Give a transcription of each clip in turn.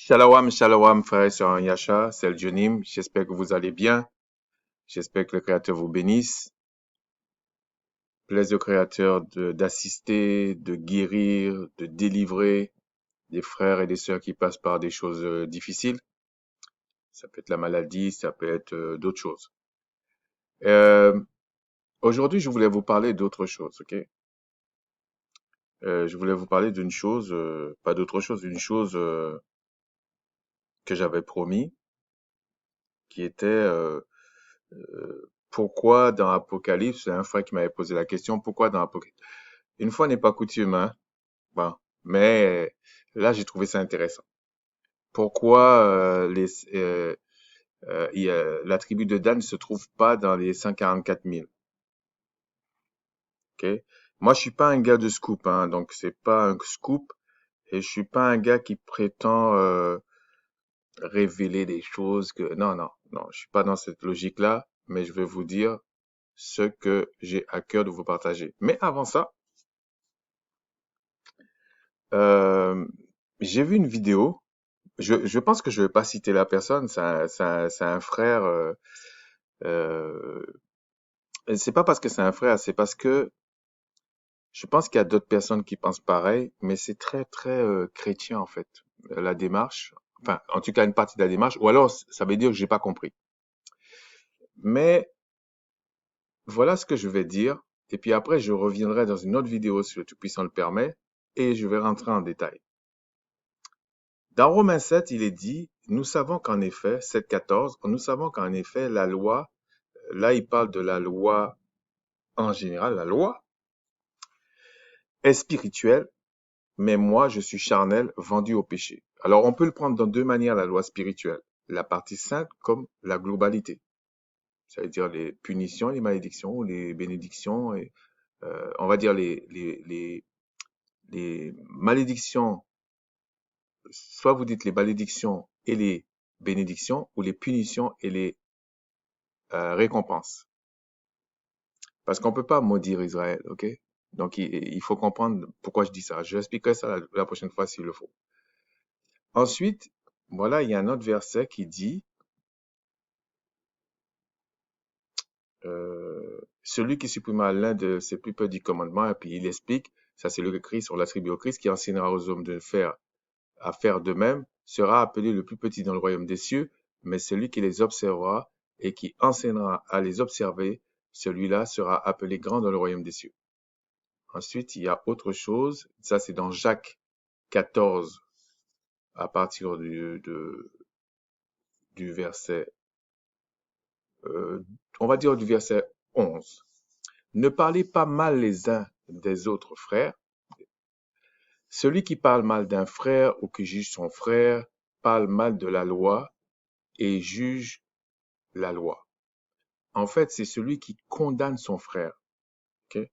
Shalom, shalom, frères et sœurs en Yasha, c'est le Jonim. J'espère que vous allez bien. J'espère que le Créateur vous bénisse. Plaise au Créateur d'assister, de guérir, de délivrer des frères et des sœurs qui passent par des choses difficiles. Ça peut être la maladie, ça peut être d'autres choses. Euh, Aujourd'hui, je voulais vous parler d'autre chose, ok? Je voulais vous parler d'une chose, pas d'autre chose, une chose que j'avais promis, qui était pourquoi dans Apocalypse, c'est un frère qui m'avait posé la question, pourquoi dans Apocalypse? Une fois n'est pas coutume, hein. Bon, mais là, j'ai trouvé ça intéressant. Pourquoi la tribu de Dan ne se trouve pas dans les 144 000, ok? Moi, je suis pas un gars de scoop, hein, donc c'est pas un scoop, et je suis pas un gars qui prétend révéler des choses que... Non, non, non, je suis pas dans cette logique-là, mais je vais vous dire ce que j'ai à cœur de vous partager. Mais avant ça, euh, j'ai vu une vidéo. Je pense que je vais pas citer la personne. C'est un frère. Euh, c'est pas parce que c'est un frère, c'est parce que je pense qu'il y a d'autres personnes qui pensent pareil, mais c'est très très chrétien en fait la démarche. Enfin, en tout cas une partie de la démarche. Ou alors ça veut dire que j'ai pas compris. Mais voilà ce que je vais dire. Et puis après, je reviendrai dans une autre vidéo si le Tout-Puissant le permet, et je vais rentrer en détail. Dans Romains 7, il est dit, nous savons qu'en effet, 7,14, nous savons qu'en effet, la loi, là, il parle de la loi en général, la loi est spirituelle, mais moi, je suis charnel, vendu au péché. Alors, on peut le prendre dans deux manières, la loi spirituelle. La partie sainte comme la globalité. Ça veut dire les punitions, les malédictions, les bénédictions, et, on va dire les malédictions, soit vous dites les malédictions et les bénédictions, ou les punitions et les récompenses. Parce qu'on peut pas maudire Israël, ok? Donc, il faut comprendre pourquoi je dis ça. Je expliquerai ça la prochaine fois s'il le faut. Ensuite, voilà, il y a un autre verset qui dit, celui qui supprimera l'un de ses plus petits commandements, et puis il explique, ça c'est le Christ, on l'attribue au Christ, qui enseignera aux hommes à faire de même, sera appelé le plus petit dans le royaume des cieux, mais celui qui les observera et qui enseignera à les observer, celui-là sera appelé grand dans le royaume des cieux. Ensuite, il y a autre chose. Ça, c'est dans Jacques 14, à partir du verset, euh, on va dire du verset 11. Ne parlez pas mal les uns des autres frères. Celui qui parle mal d'un frère ou qui juge son frère parle mal de la loi et juge la loi. En fait, c'est celui qui condamne son frère. Okay?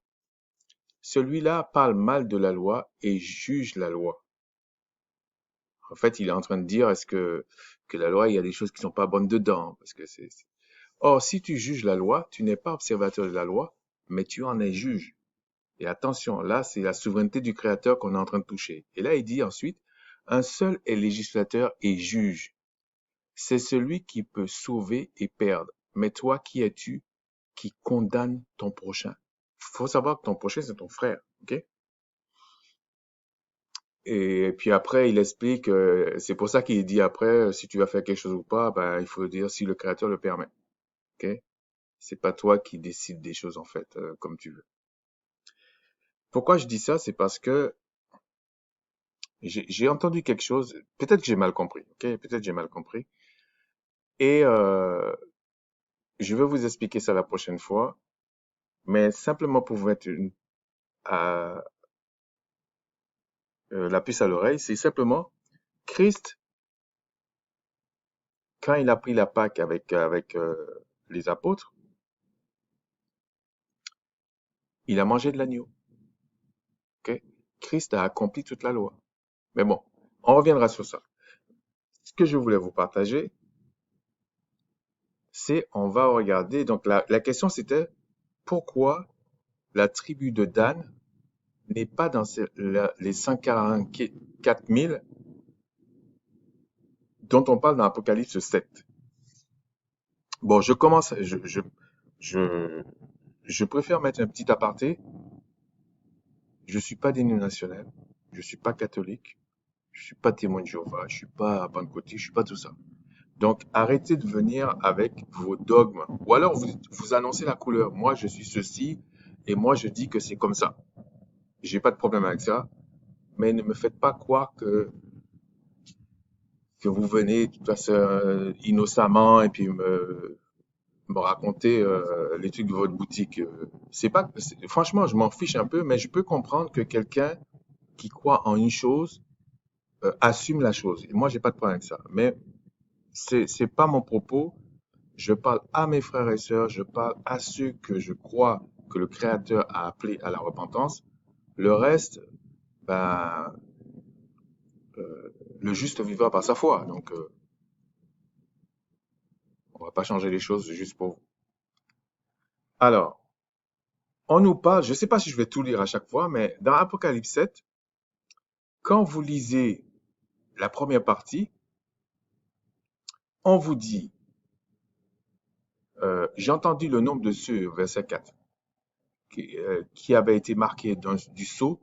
Celui-là parle mal de la loi et juge la loi. En fait, il est en train de dire, est-ce que la loi, il y a des choses qui sont pas bonnes dedans, parce que Or, si tu juges la loi, tu n'es pas observateur de la loi, mais tu en es juge. Et attention, là, c'est la souveraineté du Créateur qu'on est en train de toucher. Et là, il dit ensuite, un seul est législateur et juge. C'est celui qui peut sauver et perdre. Mais toi, qui es-tu qui condamne ton prochain? Faut savoir que ton prochain, c'est ton frère, ok? Et puis après, il explique, c'est pour ça qu'il dit après, si tu vas faire quelque chose ou pas, ben, il faut dire si le Créateur le permet. Ok? C'est pas toi qui décides des choses en fait, comme tu veux. Pourquoi je dis ça? C'est parce que j'ai entendu quelque chose. Peut-être que j'ai mal compris. Ok? Peut-être que j'ai mal compris. Et je vais vous expliquer ça la prochaine fois. Mais simplement pour vous mettre à- la puce à l'oreille, c'est simplement Christ, quand il a pris la Pâque avec les apôtres, il a mangé de l'agneau. Ok? Christ a accompli toute la loi. Mais bon, on reviendra sur ça. Ce que je voulais vous partager, c'est on va regarder. Donc la question c'était pourquoi la tribu de Dan n'est pas dans les 144 000 dont on parle dans Apocalypse 7. Bon, je, je préfère mettre un petit aparté. Je suis pas dénominationnel, je suis pas catholique, je suis pas témoin de Jéhovah, je suis pas pentecôtiste, je suis pas tout ça. Donc, arrêtez de venir avec vos dogmes. Ou alors, vous annoncez la couleur. Moi, je suis ceci, et moi, je dis que c'est comme ça. J'ai pas de problème avec ça. Mais ne me faites pas croire que vous venez tout à fait innocemment et puis me raconter les trucs de votre boutique. C'est pas, franchement, je m'en fiche un peu, mais je peux comprendre que quelqu'un qui croit en une chose assume la chose. Et moi, j'ai pas de problème avec ça. Mais c'est pas mon propos. Je parle à mes frères et sœurs, je parle à ceux que je crois que le Créateur a appelés à la repentance. Le reste, ben, le juste vivra par sa foi. Donc, on va pas changer les choses juste pour vous. Alors, on nous parle, je sais pas si je vais tout lire à chaque fois, mais dans Apocalypse 7, quand vous lisez la première partie, on vous dit, j'ai entendu le nombre de ceux, verset 4, qui avaient été marqués dans du sceau,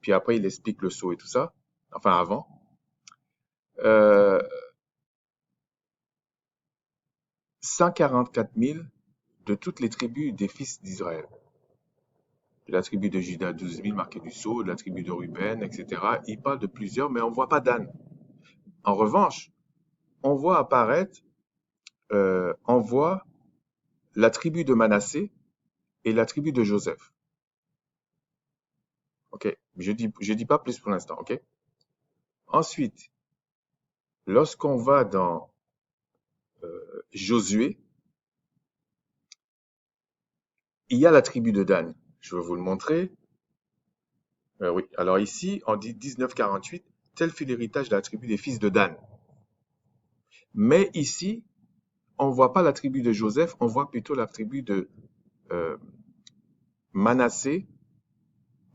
puis après il explique le sceau et tout ça, enfin avant. Euh, 144 000 de toutes les tribus des fils d'Israël. De la tribu de Juda, 12 000 marqués du sceau, de la tribu de Ruben, etc. Il parle de plusieurs, mais on ne voit pas d'âne. En revanche, on voit apparaître, on voit la tribu de Manassé et la tribu de Joseph. Ok, je dis pas plus pour l'instant. Ok. Ensuite, lorsqu'on va dans Josué, il y a la tribu de Dan. Je vais vous le montrer. Oui. Alors ici, on dit 1948, tel fut l'héritage de la tribu des fils de Dan. Mais ici, on ne voit pas la tribu de Joseph, on voit plutôt la tribu de euh, Manassé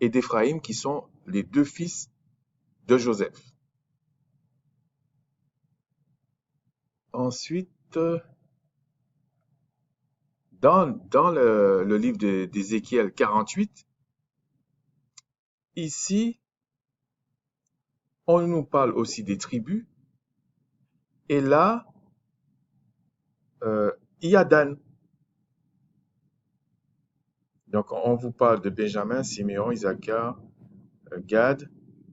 et d'Éphraïm, qui sont les deux fils de Joseph. Ensuite, dans le livre d'Ézéchiel 48, ici, on nous parle aussi des tribus, et là, il y a Dan. Donc, on vous parle de Benjamin, Siméon, Issachar, Gad,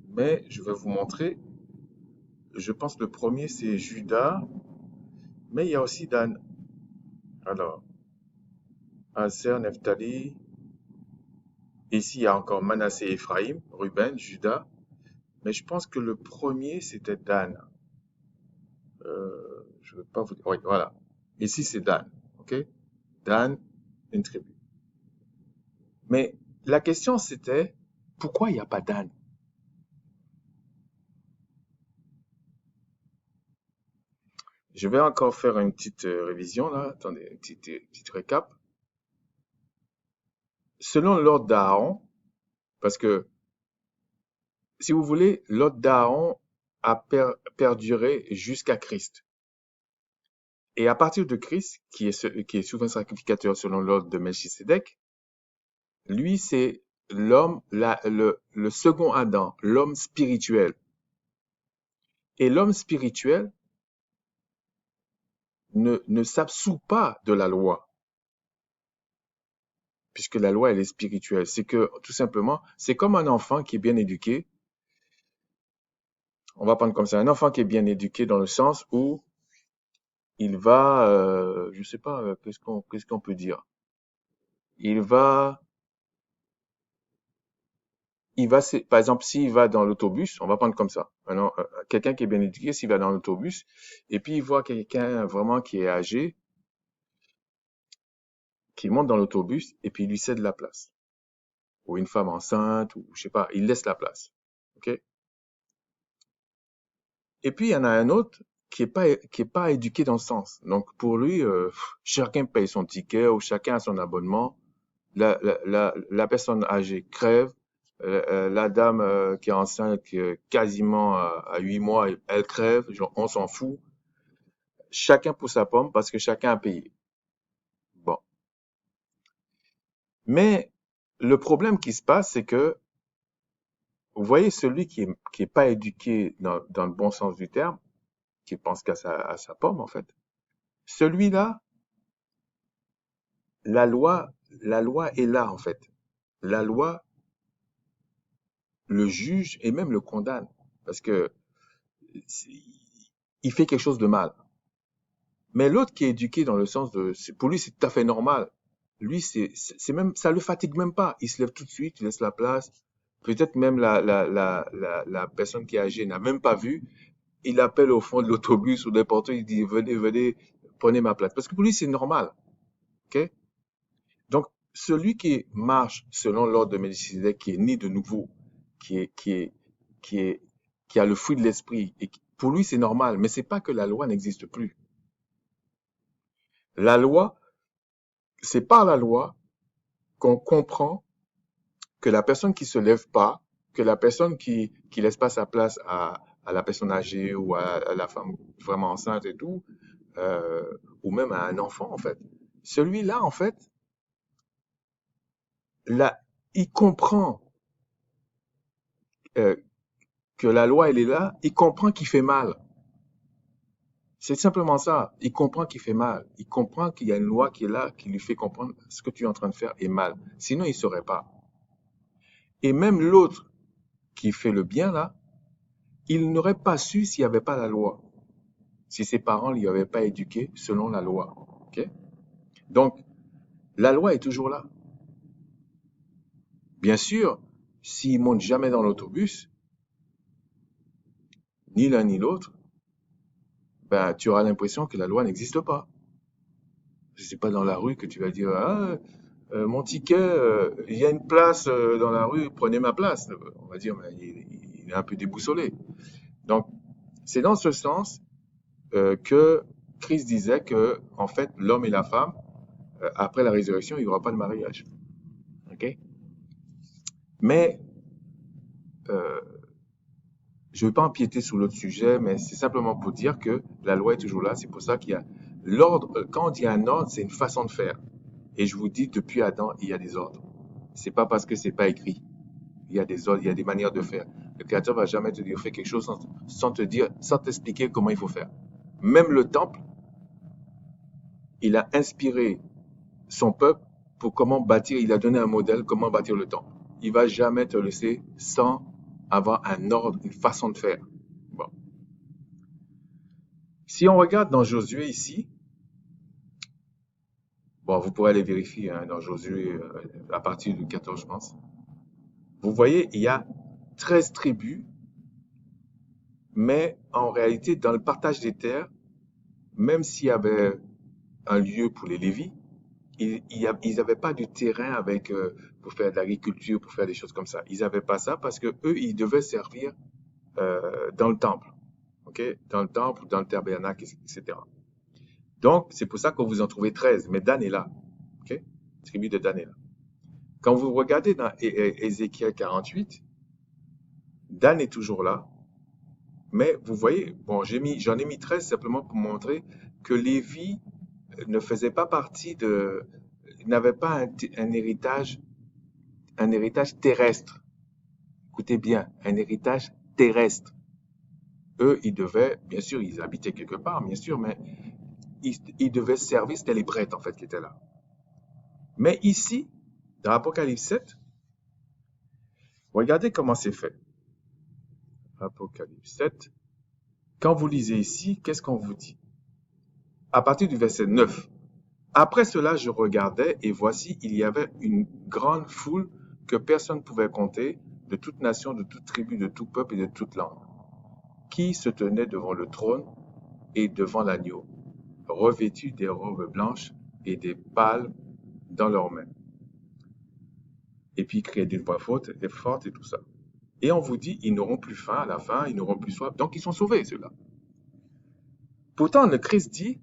mais je vais vous montrer, je pense que le premier c'est Judas, mais il y a aussi Dan. Alors, Aser, Nephtali, ici il y a encore Manassé, Ephraim, Ruben, Judas, mais je pense que le premier c'était Dan. Je ne veux pas vous dire, oui, voilà. Ici c'est Dan, ok? Dan, une tribu. Mais la question c'était, pourquoi il n'y a pas Dan? Je vais encore faire une petite révision là, attendez, une petite récap. Selon l'ordre d'Aaron, parce que si vous voulez, l'ordre d'Aaron a perduré jusqu'à Christ. Et à partir de Christ, qui est souverain sacrificateur selon l'ordre de Melchisédek, lui, c'est l'homme, le second Adam, l'homme spirituel. Et l'homme spirituel ne s'absout pas de la loi, puisque la loi, elle est spirituelle. C'est que, tout simplement, c'est comme un enfant qui est bien éduqué. On va prendre comme ça, un enfant qui est bien éduqué dans le sens où il va, je sais pas, qu'est-ce qu'on peut dire? Il va, par exemple, s'il va dans l'autobus, on va prendre comme ça. Maintenant, quelqu'un qui est bien éduqué, s'il va dans l'autobus, et puis il voit quelqu'un vraiment qui est âgé, qui monte dans l'autobus, et puis il lui cède la place. Ou une femme enceinte, ou je sais pas, il laisse la place. OK? Et puis il y en a un autre qui est pas éduqué dans ce sens. Donc pour lui, chacun paye son ticket, ou chacun a son abonnement. La personne âgée crève, La dame qui est enceinte quasiment à 8 mois, elle crève, genre, on s'en fout. Chacun pour sa pomme parce que chacun a payé. Bon. Mais le problème qui se passe, c'est que, vous voyez, celui qui est pas éduqué dans le bon sens du terme, qui pense à sa pomme, en fait, celui-là, la loi, la loi est là, en fait. La loi le juge et même le condamne. Parce que c'est- il fait quelque chose de mal. Mais l'autre qui est éduqué dans le sens pour lui, c'est tout à fait normal. Lui, c'est même, ça le fatigue même pas. Il se lève tout de suite, il laisse la place. Peut-être même la personne qui est âgée n'a même pas vu. Il appelle au fond de l'autobus ou n'importe où, il dit, venez, venez, prenez ma place. Parce que pour lui, c'est normal. OK? Donc, celui qui marche selon l'ordre de Melchisédek, qui est né de nouveau, qui est, qui est, qui est, qui a le fruit de l'esprit, pour lui, c'est normal. Mais c'est pas que la loi n'existe plus. La loi, c'est par la loi qu'on comprend que la personne qui se lève pas, que la personne qui laisse pas sa place à la personne âgée ou à la femme vraiment enceinte et tout, euh, ou même à un enfant, en fait. Celui-là, en fait, là, il comprend euh, que la loi, elle est là, il comprend qu'il fait mal. C'est simplement ça. Il comprend qu'il fait mal. Il comprend qu'il y a une loi qui est là, qui lui fait comprendre ce que tu es en train de faire est mal. Sinon, il ne saurait pas. Et même l'autre qui fait le bien, là, il n'aurait pas su s'il n'y avait pas la loi. Si ses parents ne lui avaient pas éduqué selon la loi. OK? Donc, la loi est toujours là. Bien sûr, s'il monte jamais dans l'autobus, ni l'un ni l'autre, ben, tu auras l'impression que la loi n'existe pas. C'est pas dans la rue que tu vas dire, ah, mon ticket, il y a une place dans la rue, prenez ma place. On va dire, mais il est un peu déboussolé. Donc, c'est dans ce sens que Christ disait que, en fait, l'homme et la femme, après la résurrection, il n'y aura pas de mariage. OK? Mais euh, je ne veux pas empiéter sur l'autre sujet, mais c'est simplement pour dire que la loi est toujours là. C'est pour ça qu'il y a l'ordre. Quand on dit un ordre, c'est une façon de faire. Et je vous dis, depuis Adam, il y a des ordres. C'est pas parce que c'est pas écrit. Il y a des ordres, il y a des manières de faire. Le Créateur va jamais te dire fais quelque chose sans te dire, sans t'expliquer comment il faut faire. Même le temple, il a inspiré son peuple pour comment bâtir, il a donné un modèle, comment bâtir le temple. Il va jamais te laisser sans avoir un ordre, une façon de faire. Bon. Si on regarde dans Josué ici, bon, vous pourrez aller vérifier hein, dans Josué à partir du 14, je pense. Vous voyez, il y a 13 tribus, mais en réalité, dans le partage des terres, même s'il y avait un lieu pour les Lévis, ils n'avaient pas du terrain avec, pour faire de l'agriculture, pour faire des choses comme ça. Ils n'avaient pas ça parce que eux, ils devaient servir dans le temple, ok, dans le temple, dans le tabernacle, etc. Donc, c'est pour ça que vous en trouvez 13, mais Dan est là, ok, la tribu de Dan est là. Quand vous regardez dans Ézéchiel 48, Dan est toujours là, mais vous voyez, bon, j'en ai mis 13 simplement pour montrer que Lévi ne faisait pas partie n'avait pas un héritage terrestre. Écoutez bien, un héritage terrestre. Eux, ils devaient, bien sûr, ils habitaient quelque part, bien sûr, mais ils devaient servir, c'était les prêtres, en fait, qui étaient là. Mais ici, dans Apocalypse 7, regardez comment c'est fait. Apocalypse 7. Quand vous lisez ici, qu'est-ce qu'on vous dit? À partir du verset 9. Après cela, je regardais, et voici, il y avait une grande foule que personne ne pouvait compter, de toute nation, de toute tribu, de tout peuple et de toute langue, qui se tenaient devant le trône et devant l'agneau, revêtus des robes blanches et des palmes dans leurs mains. Et puis ils criaient d'une voix forte et tout ça. Et on vous dit, ils n'auront plus faim à la fin, ils n'auront plus soif. Donc ils sont sauvés, ceux-là. Pourtant, le Christ dit,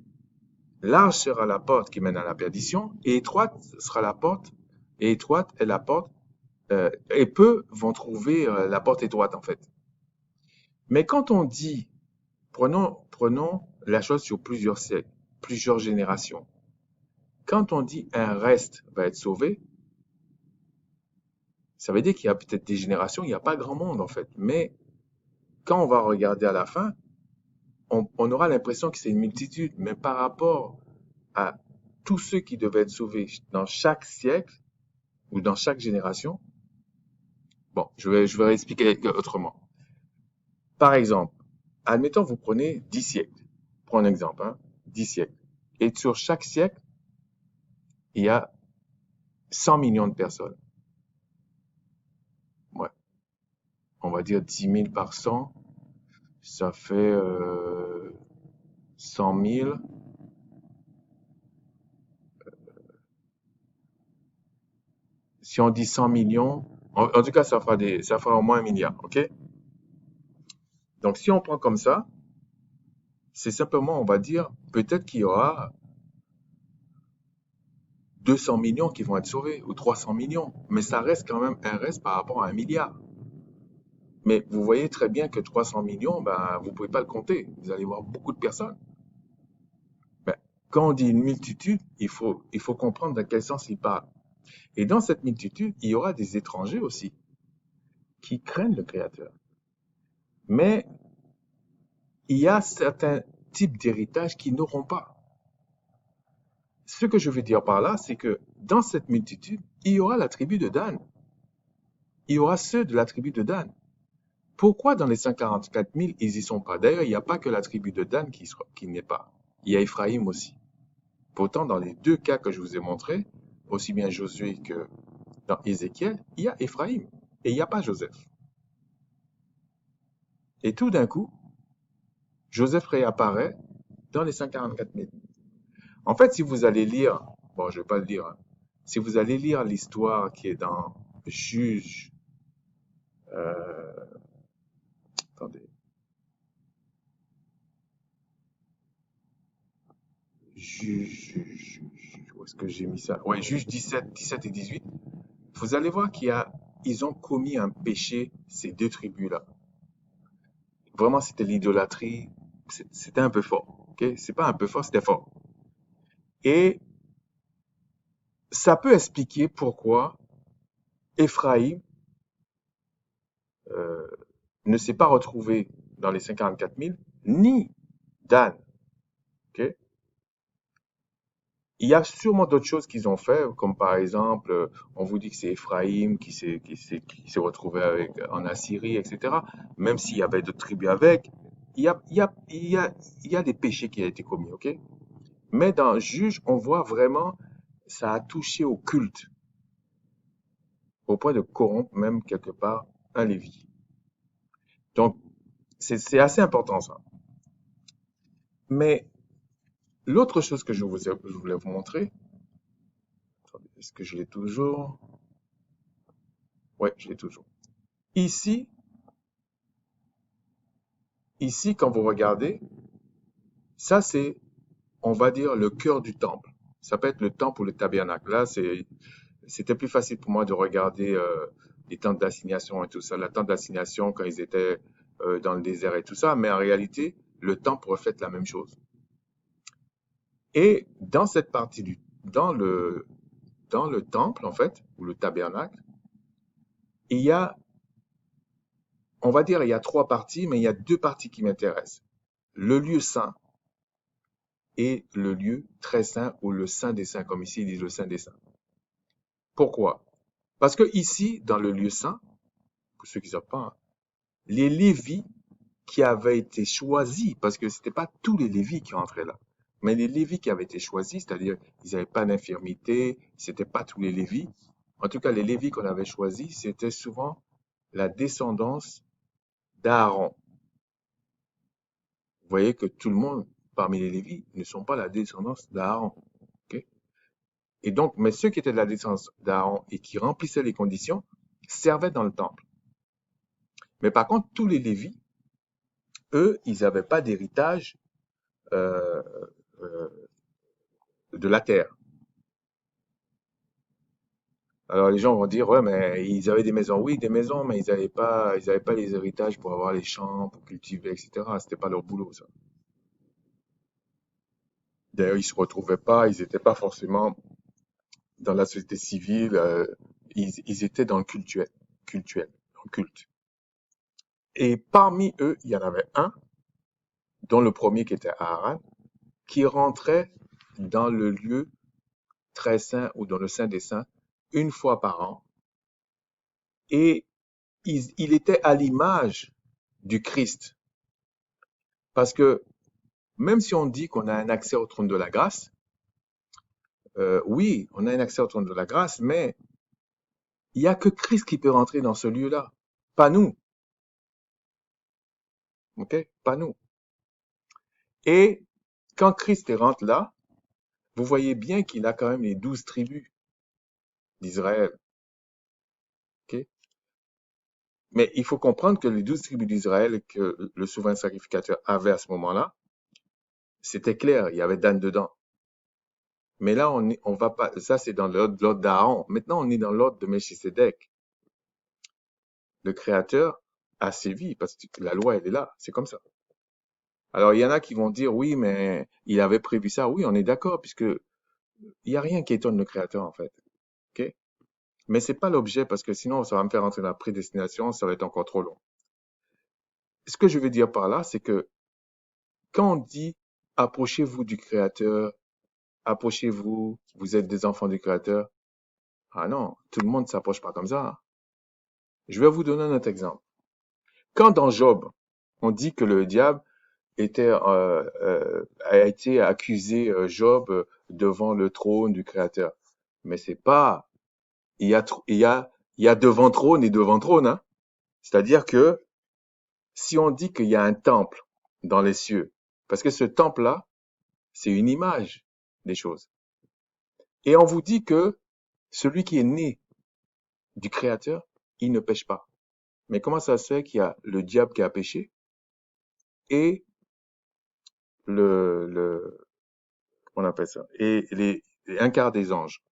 large sera la porte qui mène à la perdition, et étroite sera la porte, et étroite est la porte et peu vont trouver la porte étroite, en fait. Mais quand on dit, prenons la chose sur plusieurs siècles, plusieurs générations. Quand on dit un reste va être sauvé, ça veut dire qu'il y a peut-être des générations, il n'y a pas grand monde, en fait. Mais quand on va regarder à la fin, on aura l'impression que c'est une multitude. Mais par rapport à tous ceux qui devaient être sauvés dans chaque siècle ou dans chaque génération, bon, je vais expliquer autrement. Par exemple, admettons, vous prenez 10 siècles. Prends un exemple, hein, 10 siècles. Et sur chaque siècle, il y a 100 millions de personnes. Ouais, on va dire 10 000 par 100, ça fait 100 000. Si on dit 100 millions, en tout cas, ça fera au moins 1 milliard, ok? Donc, si on prend comme ça, c'est simplement, on va dire, peut-être qu'il y aura 200 millions qui vont être sauvés ou 300 millions, mais ça reste quand même un reste par rapport à 1 milliard. Mais vous voyez très bien que 300 millions, ben, vous pouvez pas le compter. Vous allez voir beaucoup de personnes. Ben, quand on dit une multitude, il faut comprendre dans quel sens il parle. Et dans cette multitude, il y aura des étrangers aussi qui craignent le Créateur. Mais il y a certains types d'héritage qui n'auront pas. Ce que je veux dire par là, c'est que dans cette multitude, il y aura la tribu de Dan. Il y aura ceux de la tribu de Dan. Pourquoi dans les 144 000, ils y sont pas? D'ailleurs, il n'y a pas que la tribu de Dan qui n'est pas. Il y a Ephraïm aussi. Pourtant, dans les deux cas que je vous ai montrés, aussi bien Josué que dans Ézéchiel, il y a Ephraïm et il n'y a pas Joseph. Et tout d'un coup, Joseph réapparaît dans les 144 000. En fait, si vous allez lire, bon, je ne vais pas le lire, hein, si vous allez lire l'histoire qui est dans Juge, attendez, où est-ce que j'ai mis ça? Ouais, Juge 17 et 18. Vous allez voir ils ont commis un péché, ces deux tribus-là. Vraiment, c'était l'idolâtrie. C'était un peu fort. Ok? C'est pas un peu fort, c'était fort. Et ça peut expliquer pourquoi Éphraïm euh, ne s'est pas retrouvé dans les 54 000, ni Dan. Ok? Il y a sûrement d'autres choses qu'ils ont fait, comme par exemple, on vous dit que c'est Éphraïm qui s'est retrouvé en Assyrie, etc. Même s'il y avait d'autres tribus avec, il y a des péchés qui ont été commis, ok? Mais dans Juge, on voit vraiment, ça a touché au culte, au point de corrompre même quelque part un Lévi. Donc, c'est assez important ça. Mais l'autre chose que je voulais vous montrer, attendez, est-ce que je l'ai toujours? Ouais, je l'ai toujours. Ici, ici, quand vous regardez, ça c'est, on va dire, le cœur du temple. Ça peut être le temple ou le tabernacle. Là, c'était plus facile pour moi de regarder les tentes d'assignation et tout ça. La tente d'assignation quand ils étaient dans le désert et tout ça. Mais en réalité, le temple reflète la même chose. Et dans cette partie dans le temple, en fait, ou le tabernacle, il y a, on va dire, il y a trois parties, mais il y a deux parties qui m'intéressent. Le lieu saint et le lieu très saint ou le saint des saints, comme ici ils disent le saint des saints. Pourquoi? Parce que ici, dans le lieu saint, pour ceux qui ne savent pas, hein, les Lévites qui avaient été choisis, parce que c'était pas tous les Lévites qui entraient là, mais les Lévites qui avaient été choisis, c'est-à-dire ils n'avaient pas d'infirmité, c'était pas tous les Lévites. En tout cas, les Lévites qu'on avait choisis, c'était souvent la descendance d'Aaron. Vous voyez que tout le monde, parmi les Lévites, ne sont pas la descendance d'Aaron. Ok? Et donc, mais ceux qui étaient de la descendance d'Aaron et qui remplissaient les conditions servaient dans le temple. Mais par contre, tous les Lévites, eux, ils n'avaient pas d'héritage euh, euh, de la terre. Alors les gens vont dire, ouais, mais ils avaient des maisons. Oui, des maisons, mais ils avaient pas les héritages pour avoir les champs, pour cultiver, etc. C'était pas leur boulot, ça. D'ailleurs, ils se retrouvaient pas, ils étaient pas forcément dans la société civile, ils étaient dans le cultuel, dans le culte. Et parmi eux, il y en avait un, dont le premier qui était Aaron, qui rentrait dans le lieu très saint ou dans le saint des saints une fois par an. Et il était à l'image du Christ. Parce que même si on dit qu'on a un accès au trône de la grâce, oui, on a un accès au trône de la grâce, mais il n'y a que Christ qui peut rentrer dans ce lieu-là. Pas nous, ok? Pas nous. Et quand Christ rentre là, vous voyez bien qu'il a quand même les 12 tribus d'Israël, ok? Mais il faut comprendre que les 12 tribus d'Israël que le souverain sacrificateur avait à ce moment-là, c'était clair, il y avait Dan dedans. Mais là, on va pas, ça c'est dans l'ordre d'Aaron. Maintenant, on est dans l'ordre de Melchisédek. Le Créateur a sévi parce que la loi, elle est là. C'est comme ça. Alors, il y en a qui vont dire, oui, mais il avait prévu ça. Oui, on est d'accord, puisque il y a rien qui étonne le Créateur, en fait. OK? Mais c'est pas l'objet, parce que sinon, ça va me faire entrer dans la prédestination, ça va être encore trop long. Ce que je veux dire par là, c'est que quand on dit, approchez-vous du Créateur, approchez-vous, vous êtes des enfants du Créateur. Ah non, tout le monde ne s'approche pas comme ça. Je vais vous donner un autre exemple. Quand dans Job, on dit que le diable a été accusé, Job, devant le trône du Créateur. Mais c'est pas, il y a devant trône et devant trône, hein. C'est-à-dire que si on dit qu'il y a un temple dans les cieux, parce que ce temple-là, c'est une image des choses. Et on vous dit que celui qui est né du Créateur, il ne pêche pas. Mais comment ça se fait qu'il y a le diable qui a péché et on appelle ça, et un quart des anges.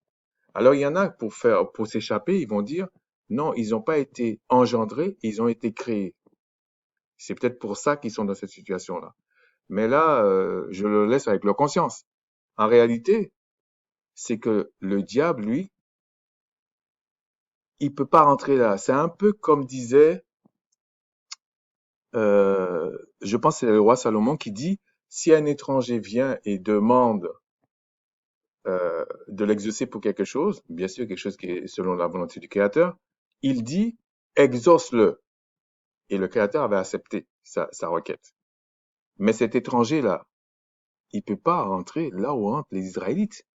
Alors il y en a pour s'échapper, ils vont dire, non, ils n'ont pas été engendrés, ils ont été créés. C'est peut-être pour ça qu'ils sont dans cette situation-là. Mais là, je le laisse avec leur conscience. En réalité, c'est que le diable, lui, il peut pas rentrer là. C'est un peu comme disait, je pense que c'est le roi Salomon qui dit, si un étranger vient et demande de l'exaucer pour quelque chose, bien sûr quelque chose qui est selon la volonté du Créateur, il dit exauce-le. Et le Créateur avait accepté sa requête. Mais cet étranger-là, il peut pas rentrer là où rentrent les Israélites.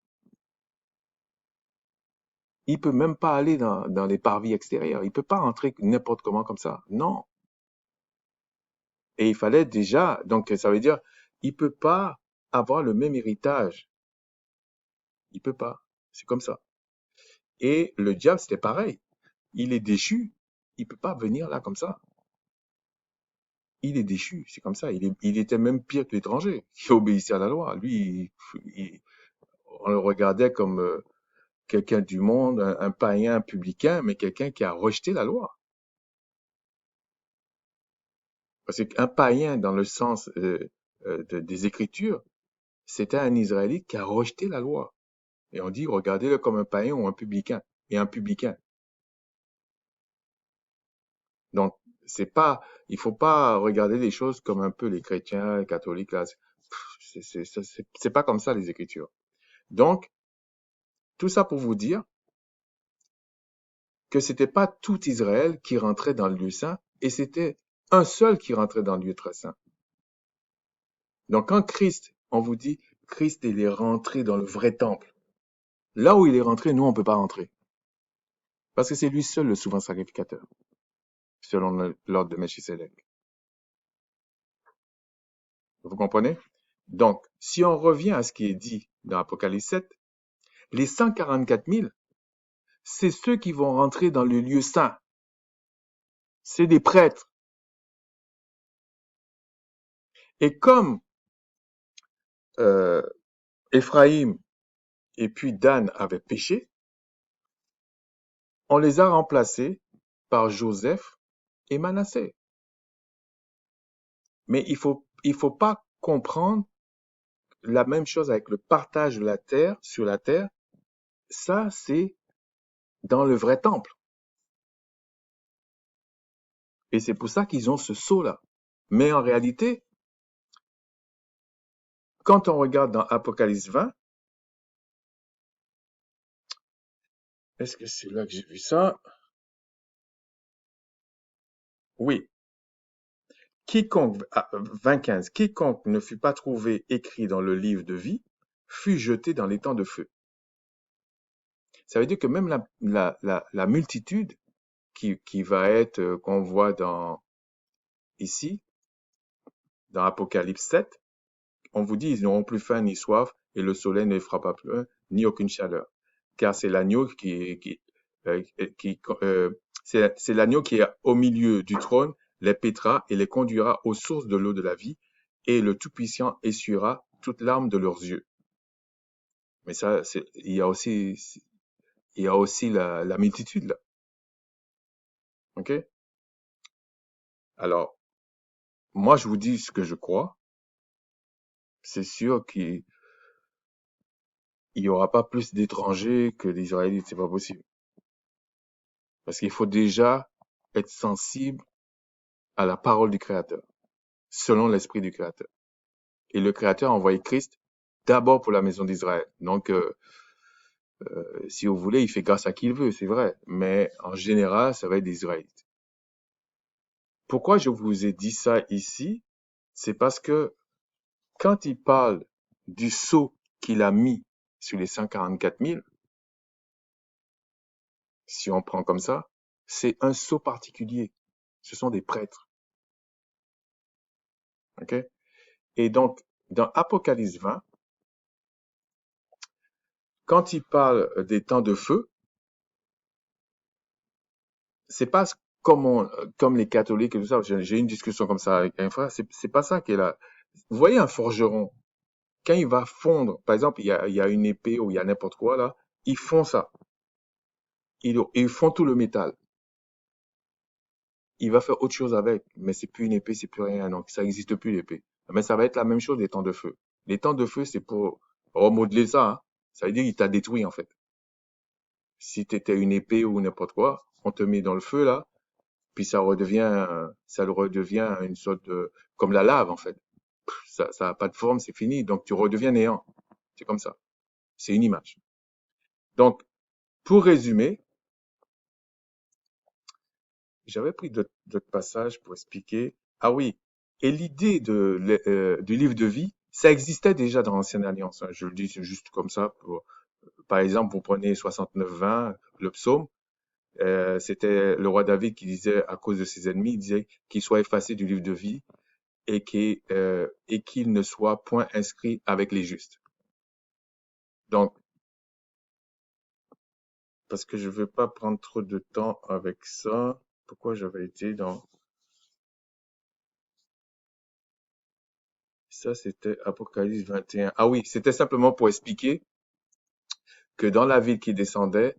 Il peut même pas aller dans les parvis extérieurs. Il peut pas rentrer n'importe comment comme ça. Non. Et il fallait déjà, donc ça veut dire, il peut pas avoir le même héritage. Il peut pas. C'est comme ça. Et le diable, c'était pareil. Il est déchu. Il peut pas venir là comme ça. Il est déchu, c'est comme ça. Il était même pire que l'étranger, qui obéissait à la loi. Lui, on le regardait comme quelqu'un du monde, un païen, un publicain, mais quelqu'un qui a rejeté la loi. Parce qu'un païen, dans le sens des Écritures, c'était un Israélite qui a rejeté la loi. Et on dit, regardez-le comme un païen ou un publicain. Et un publicain. Donc, c'est pas, il faut pas regarder les choses comme un peu les chrétiens, les catholiques, là. C'est pas comme ça, les Écritures. Donc, tout ça pour vous dire que c'était pas tout Israël qui rentrait dans le lieu saint, et c'était un seul qui rentrait dans le lieu très saint. Donc quand Christ, on vous dit, Christ, il est rentré dans le vrai temple. Là où il est rentré, nous, on peut pas rentrer. Parce que c'est lui seul le souverain sacrificateur, selon l'ordre de Melchisedec. Vous comprenez? Donc, si on revient à ce qui est dit dans Apocalypse 7, les 144 000, c'est ceux qui vont rentrer dans le lieu saint. C'est des prêtres. Et comme euh, Éphraïm et puis Dan avaient péché, On les a remplacés par Joseph et Manassé. Mais il faut pas comprendre la même chose avec le partage de la terre sur la terre. Ça, c'est dans le vrai temple. Et c'est pour ça qu'ils ont ce sceau-là. Mais en réalité, quand on regarde dans Apocalypse 20, est-ce que c'est là que j'ai vu ça? Oui. Quiconque, 20:15, quiconque ne fut pas trouvé écrit dans le livre de vie fut jeté dans les temps de feu. Ça veut dire que même la multitude qui va être, qu'on voit ici, dans Apocalypse 7, on vous dit, ils n'auront plus faim ni soif, et le soleil ne les frappera plus, ni aucune chaleur. Car c'est l'agneau qui c'est l'agneau qui est au milieu du trône, les paîtra et les conduira aux sources de l'eau de la vie, et le Tout-Puissant essuiera toute larme de leurs yeux. Mais ça, il y a aussi la multitude là. OK? Alors, moi, je vous dis ce que je crois. C'est sûr qu'il y aura pas plus d'étrangers que d'Israélites. C'est pas possible. Parce qu'il faut déjà être sensible à la parole du Créateur, selon l'esprit du Créateur. Et le Créateur a envoyé Christ d'abord pour la maison d'Israël. Donc, si vous voulez, il fait grâce à qui il veut, c'est vrai. Mais en général, ça va être des Israélites. Pourquoi je vous ai dit ça ici? C'est parce que quand il parle du sceau qu'il a mis sur les 144 000, si on prend comme ça, c'est un sceau particulier. Ce sont des prêtres. OK? Et donc, dans Apocalypse 20, quand il parle des temps de feu, c'est pas comme les catholiques et tout ça. J'ai eu une discussion comme ça avec un frère. C'est pas ça qui est là. Vous voyez un forgeron, quand il va fondre, par exemple, il y a une épée ou il y a n'importe quoi là, ils font ça. Ils font tout le métal. Il va faire autre chose avec, mais c'est plus une épée, c'est plus rien. Donc, ça n'existe plus l'épée. Mais ça va être la même chose les temps de feu. Les temps de feu, c'est pour remodeler ça, hein. Ça veut dire qu'il t'a détruit, en fait. Si t'étais une épée ou n'importe quoi, on te met dans le feu, là, puis ça le redevient une sorte de, comme la lave, en fait. Ça a pas de forme, c'est fini. Donc, tu redeviens néant. C'est comme ça. C'est une image. Donc, pour résumer, j'avais pris d'autres passages pour expliquer. Ah oui, et l'idée du livre de vie, ça existait déjà dans l'Ancienne Alliance, hein. Je le dis c'est juste comme ça. Par exemple, vous prenez 69-20, le psaume, c'était le roi David qui disait, à cause de ses ennemis, il disait qu'il soit effacé du livre de vie et qu'il ne soit point inscrit avec les justes. Donc, parce que je ne veux pas prendre trop de temps avec ça, pourquoi j'avais été dans... Ça, c'était Apocalypse 21. Ah oui, c'était simplement pour expliquer que dans la ville qui descendait,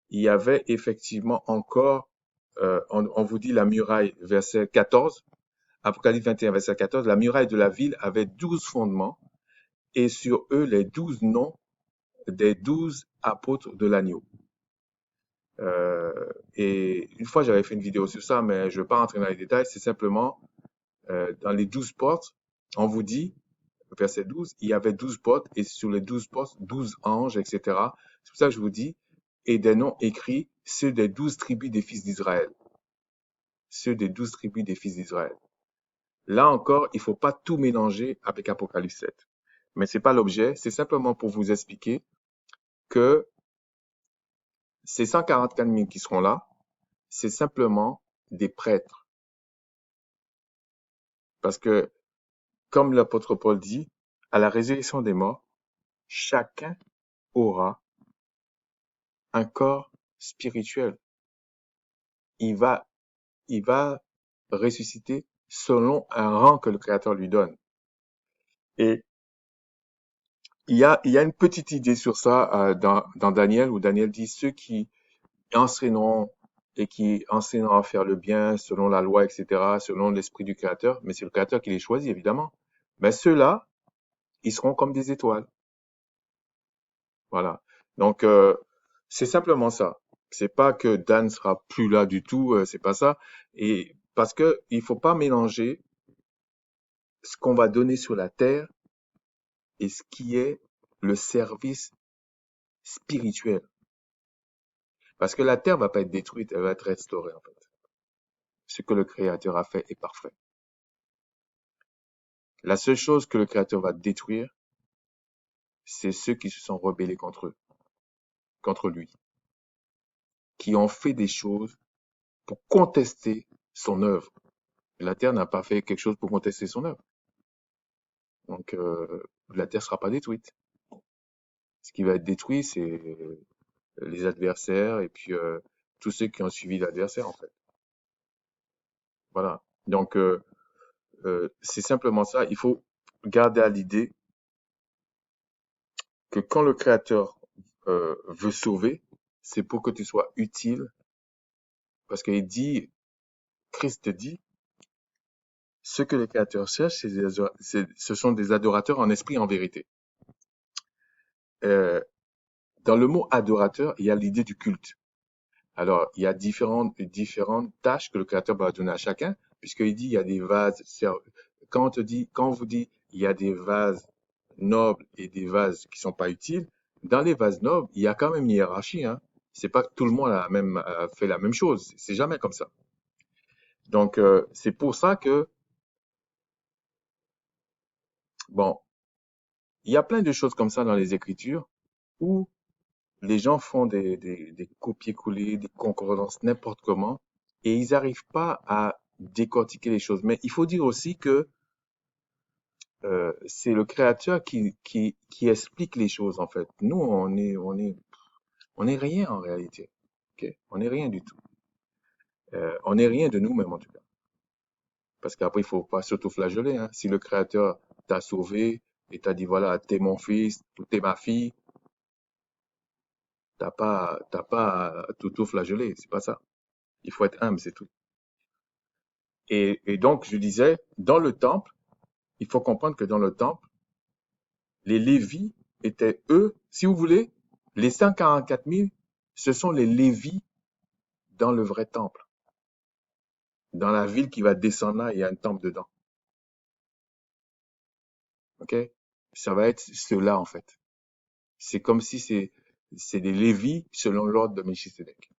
il y avait effectivement encore, on vous dit la muraille, verset 14, Apocalypse 21, verset 14, la muraille de la ville avait 12 fondements et sur eux les 12 noms des 12 apôtres de l'agneau. Et une fois, j'avais fait une vidéo sur ça, mais je ne vais pas rentrer dans les détails. C'est simplement, dans les 12 portes, on vous dit, verset 12, il y avait 12 portes et sur les 12 portes, 12 anges, etc. C'est pour ça que je vous dis, et des noms écrits, ceux des 12 tribus des fils d'Israël. Ceux des 12 tribus des fils d'Israël. Là encore, il ne faut pas tout mélanger avec Apocalypse 7. Mais c'est pas l'objet, c'est simplement pour vous expliquer que ces 144 000 qui seront là, c'est simplement des prêtres. Parce que, comme l'apôtre Paul dit, à la résurrection des morts, chacun aura un corps spirituel. Il va, il va ressusciter selon un rang que le Créateur lui donne. Et il y a une petite idée sur ça dans Daniel, où Daniel dit ceux qui enseignant et qui enseignent à faire le bien selon la loi, etc., selon l'esprit du Créateur, mais c'est le Créateur qui les choisit, évidemment. Mais ceux-là, ils seront comme des étoiles. Voilà. Donc, c'est simplement ça. C'est pas que Dan sera plus là du tout, c'est pas ça. Et parce que il faut pas mélanger ce qu'on va donner sur la terre et ce qui est le service spirituel. Parce que la terre va pas être détruite, elle va être restaurée, en fait. Ce que le Créateur a fait est parfait. La seule chose que le Créateur va détruire, c'est ceux qui se sont rebellés contre lui, qui ont fait des choses pour contester son œuvre. La terre n'a pas fait quelque chose pour contester son œuvre. Donc, la terre sera pas détruite. Ce qui va être détruit, c'est les adversaires et puis tous ceux qui ont suivi l'adversaire, en fait. Voilà. Donc, c'est simplement ça. Il faut garder à l'idée que quand le Créateur veut sauver, c'est pour que tu sois utile, parce qu'il dit, Christ dit, ce que les créateurs cherchent, ce sont des adorateurs en esprit et en vérité. Euh, dans le mot adorateur, il y a l'idée du culte. Alors, il y a différentes tâches que le créateur va donner à chacun, puisqu'il dit il y a des vases. Quand on vous dit il y a des vases nobles et des vases qui sont pas utiles, dans les vases nobles, il y a quand même une hiérarchie, hein. C'est pas que tout le monde a fait la même chose. C'est jamais comme ça. Donc, c'est pour ça que, bon, il y a plein de choses comme ça dans les Écritures où les gens font des copier-coller, des concordances n'importe comment, et ils n'arrivent pas à décortiquer les choses. Mais il faut dire aussi que c'est le créateur qui explique les choses, en fait. Nous, on est rien en réalité. Ok. On n'est rien du tout. On n'est rien de nous-mêmes, en tout cas. Parce qu'après, il faut pas s'auto-flageller, hein. Si le créateur t'a sauvé et t'a dit, voilà, t'es mon fils, ou t'es ma fille, t'as pas à t'auto-flageller. C'est pas ça. Il faut être humble, c'est tout. Et donc, je disais, dans le temple, il faut comprendre que dans le temple, les Lévites étaient eux, si vous voulez, les 144 000, ce sont les Lévites dans le vrai temple. Dans la ville qui va descendre là, il y a un temple dedans. OK? Ça va être ceux-là, en fait. C'est comme si c'est des Lévites selon l'ordre de Melchisedec,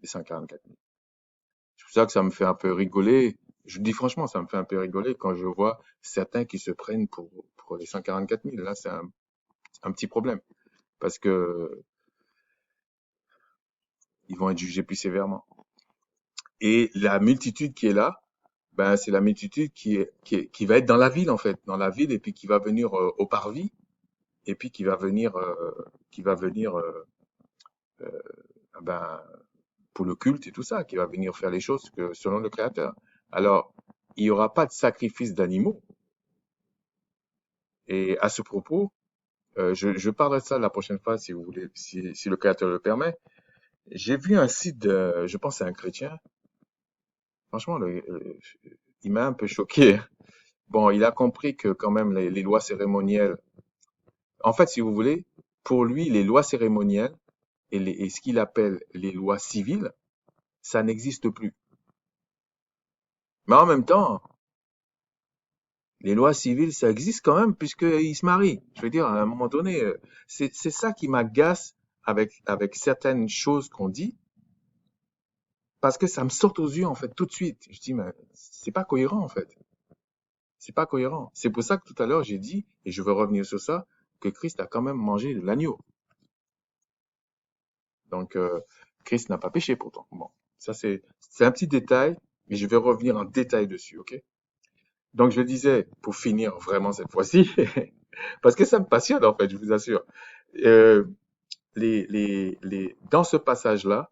les 144 000. C'est pour ça que ça me fait un peu rigoler. Je dis franchement, ça me fait un peu rigoler quand je vois certains qui se prennent pour les 144 000. Là, c'est un petit problème parce que ils vont être jugés plus sévèrement. Et la multitude qui est là, ben, c'est la multitude qui va être dans la ville, en fait, dans la ville, et puis qui va venir au parvis, et puis qui va venir ben, pour le culte et tout ça, qui va venir faire les choses selon le Créateur. Alors, il n'y aura pas de sacrifice d'animaux. Et à ce propos, je parlerai de ça la prochaine fois, si vous voulez, si le Créateur le permet. J'ai vu un site je pense c'est un chrétien. Franchement, il m'a un peu choqué. Bon, il a compris que quand même les lois cérémonielles, en fait, si vous voulez, pour lui, les lois cérémonielles et ce qu'il appelle les lois civiles, ça n'existe plus. Mais en même temps, les lois civiles, ça existe quand même puisqu'ils se marient. Je veux dire, à un moment donné, c'est ça qui m'agace avec certaines choses qu'on dit, parce que ça me saute aux yeux, en fait, tout de suite. Je dis, mais c'est pas cohérent, en fait. C'est pas cohérent. C'est pour ça que tout à l'heure, j'ai dit, et je veux revenir sur ça, que Christ a quand même mangé de l'agneau. Donc, Christ n'a pas péché pourtant. Bon, ça c'est un petit détail, mais je vais revenir en détail dessus, ok? Donc, je disais, pour finir vraiment cette fois-ci, parce que ça me passionne en fait, je vous assure. Euh, dans ce passage-là,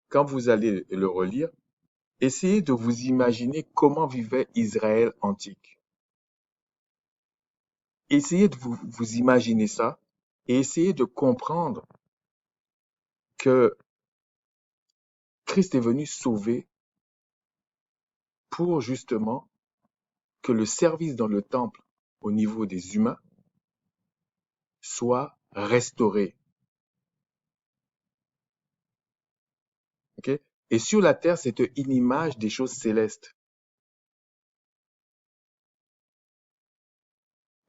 quand vous allez le relire, essayez de vous imaginer comment vivait Israël antique. Essayez de vous imaginer ça et essayez de comprendre que Christ est venu sauver pour justement que le service dans le temple au niveau des humains soit restauré. Ok? Et sur la terre, c'est une image des choses célestes.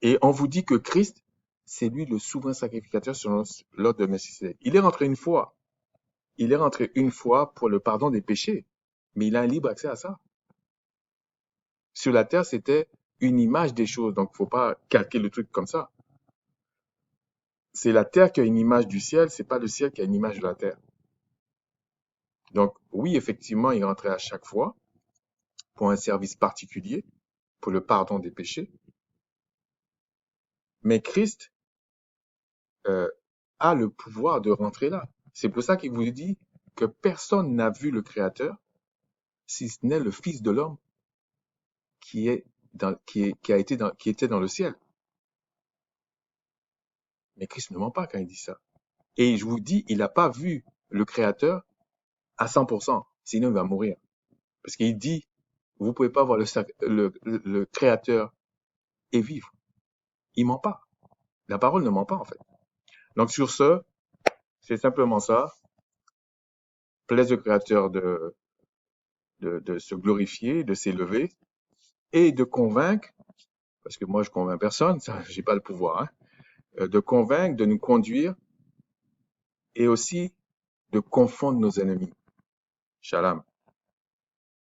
Et on vous dit que Christ, c'est lui le souverain sacrificateur selon l'ordre de Melchisédek. Il est rentré une fois. Il est rentré une fois pour le pardon des péchés. Mais il a un libre accès à ça. Sur la terre, c'était une image des choses. Donc, faut pas calquer le truc comme ça. C'est la terre qui a une image du ciel, c'est pas le ciel qui a une image de la terre. Donc, oui, effectivement, il rentrait à chaque fois pour un service particulier, pour le pardon des péchés. Mais Christ euh, a le pouvoir de rentrer là. C'est pour ça qu'il vous dit que personne n'a vu le Créateur, si ce n'est le Fils de l'homme qui était dans le ciel. Mais Christ ne ment pas quand il dit ça. Et je vous dis, il n'a pas vu le Créateur à 100%, sinon il va mourir. Parce qu'il dit, vous ne pouvez pas voir le Créateur et vivre. Il ment pas. La parole ne ment pas, en fait. Donc, sur ce, c'est simplement ça. Plaise au Créateur de se glorifier, de s'élever et de convaincre, parce que moi, je convainc personne, ça, j'ai pas le pouvoir, hein, de convaincre, de nous conduire et aussi de confondre nos ennemis. Shalom.